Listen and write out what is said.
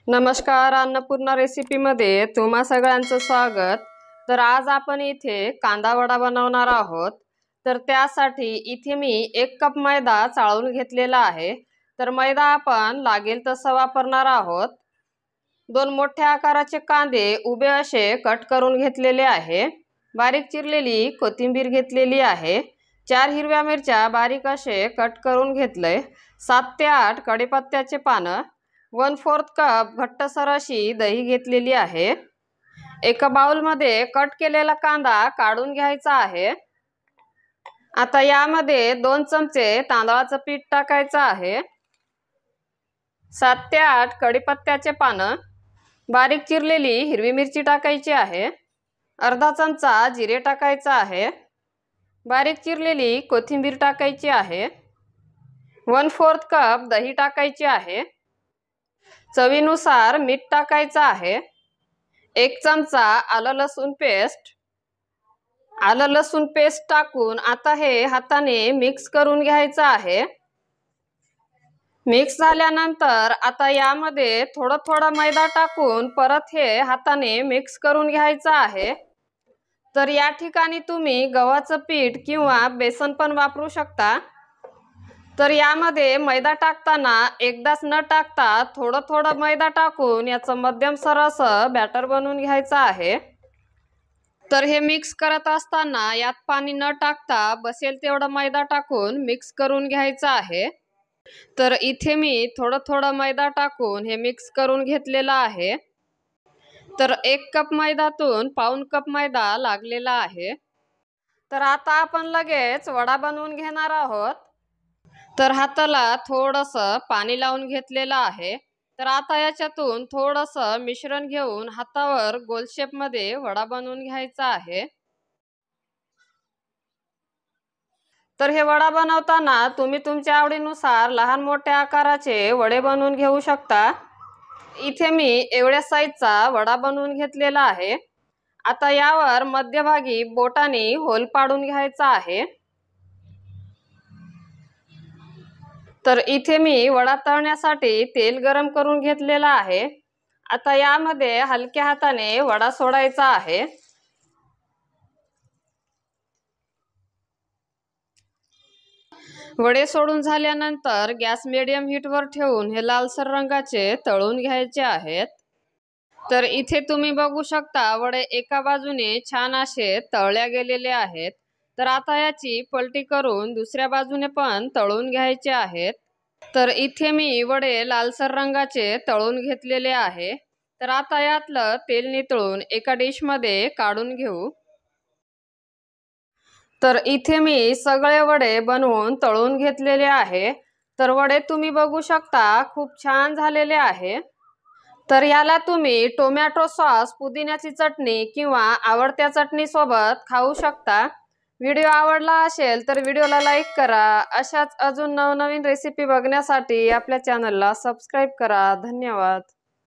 नमस्कार, अन्नपूर्णा रेसिपीमध्ये तुम्हा सगळ्यांचं स्वागत। तर आज आपण इथे कांदा वडा बनवणार आहोत। तर त्यासाठी इथे मी 1 कप मैदा चाळून घेतलेला आहे। तर मैदा आपण लागेल तसा वापरणार आहोत। 2 मोठ्या आकाराचे कांदे उभे असे कट करून घेतलेले आहे। बारीक चिरलेली कोथिंबीर घेतलेली आहे। 4 हिरव्या मिरच्या बारीक असे कट करून घेतले। 7 ते 8 कढीपत्त्याचे पानं, 1/4 कप घट्टसर अशी दही घेतलेली आहे। एका बाउलमध्ये कट केलेला कांदा काढून घ्यायचा आहे। आता यामध्ये 2 चमचे तांदळाचं पीठ टाकायचं आहे। 7 ते 8 कढीपत्त्याचे पानं, बारीक चिरलेली हिरवी मिरची टाकायची आहे। अर्धा चमचा जिरे टाकायचा आहे। बारीक चिरलेली कोथिंबीर टाकायची आहे। 1/4 कप दही टाकायची आहे। चवीनुसार मीठ टाकायचं आहे। 1 चमचा आलं लसूण पेस्ट टाकून आता हे हाताने मिक्स करून घ्यायचं आहे। मिक्स झाल्यानंतर आता यामध्ये थोडा मैदा टाकून परत हे हाताने मिक्स करून घ्यायचं आहे। तर या ठिकाणी तुम्ही गव्हाचं पीठ किंवा बेसन पण वापरू शकता। तर यामध्ये मैदा टाकताना एकदाच न टाकता थोडं मैदा टाकून याचं मध्यम सर असं बॅटर बनवून घ्यायचं आहे। तर हे मिक्स करत असताना यात पाणी न टाकता बसेल तेवढा मैदा टाकून मिक्स करून घ्यायचं आहे। तर इथे मी थोडं मैदा टाकून हे मिक्स करून घेतलेला आहे। तर 1 कप मैद्यातून 1/4 कप मैदा लागलेला आहे। तर आता आपण लगेच वडा बनवून घेणार आहोत। तर हाताला थोडंसं पाणी लावून घेतलेलं आहे। तर आता याच्यातून थोडंसं मिश्रण घेऊन हातावर गोल शेपमध्ये वडा बनवून घ्यायचा आहे। तर हे वडा बनवताना तुम्ही तुमच्या आवडीनुसार लहान मोठ्या आकाराचे वडे बनवून घेऊ शकता। इथे मी एवढ्या साईजचा वडा बनवून घेतलेला आहे। आता यावर मध्यभागी बोटाने होल पाडून घ्यायचा आहे। तर इथे मी वडा तळण्यासाठी तेल गरम करून घेतलेला आहे। आता यामध्ये हलक्या हाताने वडा सोडायचा आहे। वडे सोडून झाल्यानंतर गॅस मीडियम हीटवर ठेवून हे लालसर रंगाचे तळून घ्यायचे आहेत। तर इथे तुम्ही बघू शकता वडे एका बाजूने छान असे तळल्या गेलेले आहेत। तर आता याची पलटी करून दुसऱ्या बाजूने पण तळून घ्यायचे आहेत। तर इथे मी वडे लालसर रंगाचे तळून घेतलेले आहे। तर आता यातलं तेल नितळून एका डिशमध्ये काढून घेऊ। तर इथे मी सगळे वडे बनवून तळून घेतलेले आहे। तर वडे तुम्ही बघू शकता खूप छान झालेले आहे। तर याला तुम्ही टोमॅटो सॉस, पुदिन्याची चटणी किंवा आवडत्या चटणी सोबत खाऊ शकता। व्हिडिओ आवडला असेल तर व्हिडिओला लाईक करा। अशाच अजून नवनवीन रेसिपी बघण्यासाठी आपल्या चॅनलला सबस्क्राइब करा। धन्यवाद।